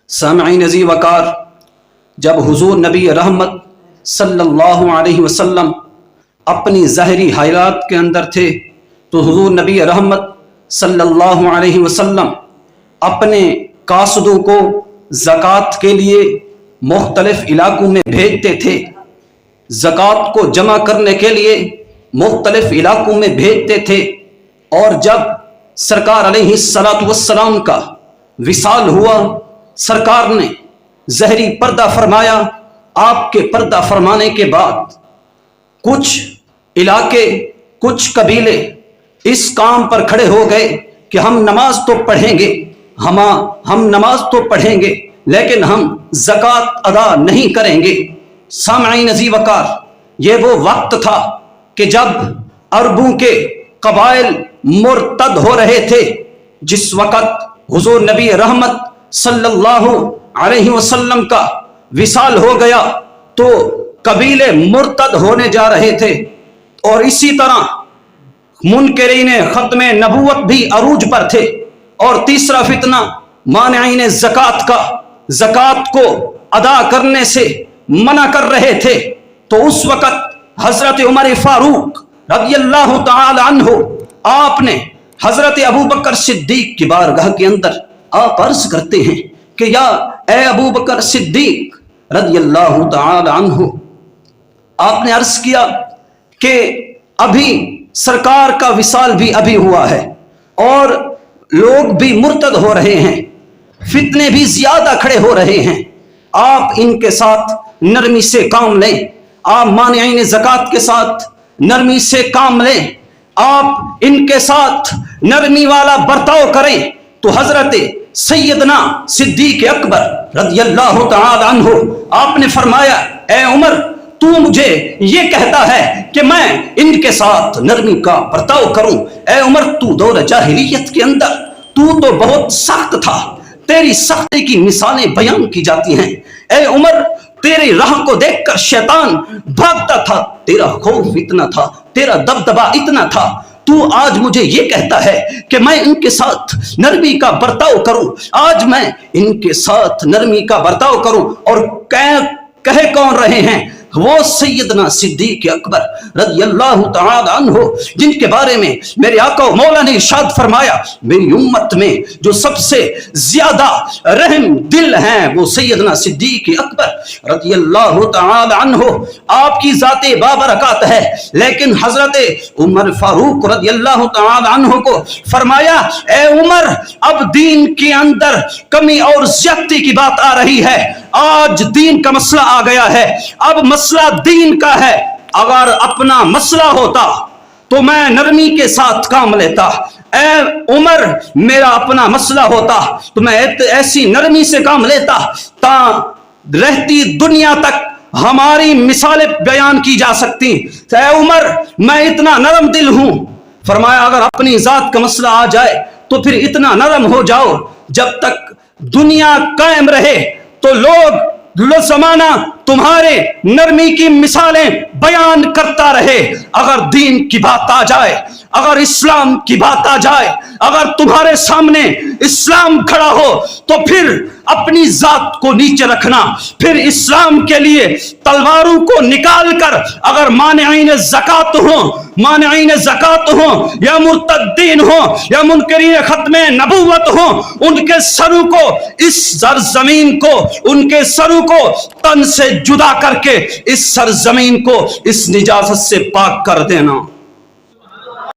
سامعین عزیز وقار، جب حضور نبی رحمت صلی اللہ علیہ وسلم اپنی ظاہری حالات کے اندر تھے تو حضور نبی رحمت صلی اللہ علیہ وسلم اپنے قاصدوں کو زکوٰۃ کے لیے مختلف علاقوں میں بھیجتے تھے، زکوٰۃ کو جمع کرنے کے لیے مختلف علاقوں میں بھیجتے تھے۔ اور جب سرکار علیہ السلام کا وصال ہوا، سرکار نے ظاہری پردہ فرمایا۔ آپ کے پردہ فرمانے کے بعد کچھ علاقے، کچھ قبیلے اس کام پر کھڑے ہو گئے کہ ہم نماز تو پڑھیں گے، ہم نماز تو پڑھیں گے لیکن ہم زکوٰۃ ادا نہیں کریں گے۔ سامعین عزیز وقار، یہ وہ وقت تھا کہ جب عربوں کے قبائل مرتد ہو رہے تھے۔ جس وقت حضور نبی رحمت صلی اللہ علیہ وسلم کا وصال ہو گیا تو قبیلے مرتد ہونے جا رہے تھے، اور اسی طرح منکرین ختم نبوت بھی عروج پر تھے۔ اور تیسرا فتنہ مانعین زکوٰۃ کا، زکوٰۃ کو ادا کرنے سے منع کر رہے تھے۔ تو اس وقت حضرت عمر فاروق رضی اللہ تعالی عنہ، آپ نے حضرت ابوبکر صدیق کی بارگاہ کے اندر آپ عرض کرتے ہیں کہ یا اے ابوبکر صدیق رضی اللہ تعالی عنہ، آپ نے عرض کیا کہ ابھی سرکار کا وصال بھی ابھی ہوا ہے اور لوگ بھی مرتد ہو رہے ہیں، فتنے بھی زیادہ کھڑے ہو رہے ہیں، آپ ان کے ساتھ نرمی سے کام لیں، آپ مانعین زکوٰۃ کے ساتھ نرمی سے کام لیں، آپ ان کے ساتھ نرمی والا برتاؤ کریں۔ تو حضرت سیدنا صدیق اکبر رضی اللہ تعالی عنہ، آپ نے فرمایا اے عمر، تو مجھے یہ کہتا ہے کہ میں ان کے ساتھ نرمی کا برتاؤ کروں؟ اے عمر، تو دور جاہلیت کے اندر تو بہت سخت تھا، تیری سختی کی مثالیں بیان کی جاتی ہیں۔ اے عمر، تیری راہ کو دیکھ کر شیطان بھاگتا تھا، تیرا خوف اتنا تھا، تیرا دبدبا اتنا تھا، تو آج مجھے یہ کہتا ہے کہ میں ان کے ساتھ نرمی کا برتاؤ کروں؟ آج میں ان کے ساتھ نرمی کا برتاؤ کروں؟ اور کہے کون رہے ہیں؟ وہ سیدنا صدیق اکبر رضی اللہ تعالی عنہ، جن کے بارے میں میرے آقا و مولا نے ارشاد فرمایا میری امت میں جو سب سے زیادہ رحم دل ہیں وہ سیدنا صدیق اکبر رضی اللہ تعالی عنہ۔ آپ کی ذات بابرکات ہے، لیکن حضرت عمر فاروق رضی اللہ تعالی عنہ کو فرمایا اے عمر، اب دین کے اندر کمی اور زیادتی کی بات آ رہی ہے، آج دین کا مسئلہ آ گیا ہے، اب مسئلہ دین کا ہے، اگر اپنا مسئلہ ہوتا تو میں نرمی کے ساتھ کام لیتا، اے عمر میرا اپنا مسئلہ ہوتا تو میں ایسی نرمی سے کام لیتا تا رہتی دنیا تک ہماری مثالیں بیان کی جا سکتی۔ اے عمر، میں اتنا نرم دل ہوں۔ فرمایا اگر اپنی ذات کا مسئلہ آ جائے تو پھر اتنا نرم ہو جاؤ جب تک دنیا قائم رہے تو لوگ زمانہ تمہارے نرمی کی مثالیں بیان کرتا رہے۔ اگر دین کی بات آ جائے، اگر اسلام کی بات آ جائے، اگر تمہارے سامنے اسلام کھڑا ہو تو پھر اپنی ذات کو نیچے رکھنا، پھر اسلام کے لیے تلواروں کو نکال کر اگر مانعین زکوٰۃ ہوں، مانعین زکوٰۃ ہوں یا مرتدین ہوں یا منکرین ختم نبوت ہوں، ان کے سروں کو، اس سرزمین کو، ان کے سروں کو تن سے جدا کر کے اس سرزمین کو اس نجاست سے پاک کر دینا۔